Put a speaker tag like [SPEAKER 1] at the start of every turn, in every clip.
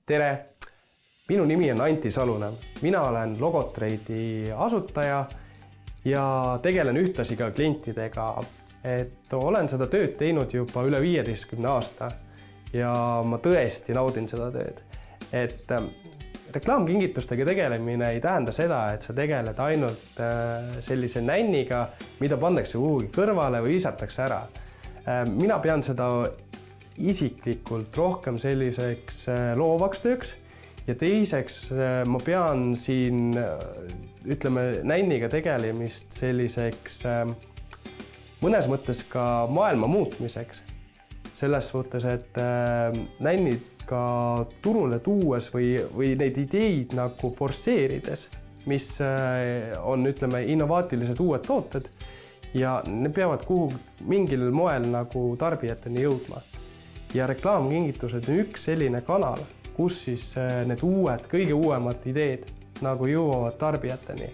[SPEAKER 1] Tere! Minu nimi on Antti Salunen. Mina olen Logotrade'i asutaja ja tegelen ühtlasi ka klientidega. Olen seda tööd teinud juba üle 15 aasta ja ma tõesti naudin seda tööd. Reklaamkingitustega tegelemine ei tähenda seda, et sa tegeled ainult sellise nänniga, mida pandakse kuhugi kõrvale või visatakse ära. Mina pean seda isiklikult rohkem selliseks loovaks tööks ja teiseks ma pean siin, nänniga tegelemist selliseks mõnes mõttes ka maailma muutmiseks. Selles suhtes, et nännid ka turule tuues või neid ideid nagu forsseerides, mis on innovaatilised uued tooted ja need peavad mingil moel nagu tarbijateni jõudma. Ja reklaamkingitused on üks selline kanal, kus siis need kõige uuemad ideed nagu jõuavad tarbijateni.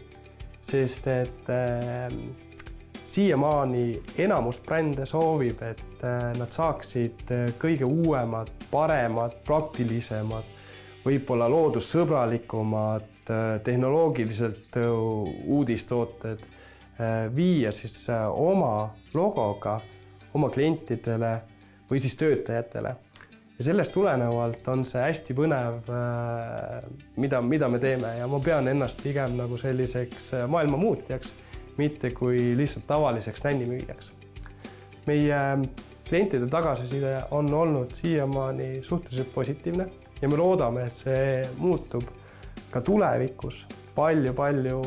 [SPEAKER 1] Sest et siiamaani enamus brände soovib, et nad saaksid kõige uuemad, paremad, praktilisemad, võib-olla loodussõbralikumad, tehnoloogiliselt uudistooted viia siis oma logoga oma klientidele või siis töötajatele. Ja sellest tulenevalt on see hästi põnev, mida me teeme ja ma pean ennast pigem nagu selliseks maailma muutjaks, mitte kui lihtsalt tavaliseks nännimüüjaks. Meie klientide tagasiside on olnud siiamaani suhteliselt positiivne ja me loodame, et see muutub ka tulevikus palju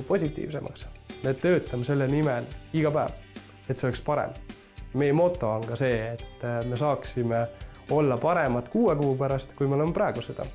[SPEAKER 1] positiivsemaks. Me töötame selle nimel iga päev, et see oleks parem. Meie moto on ka see, et me saaksime olla paremad 6 kuu pärast, kui me oleme praegu seda.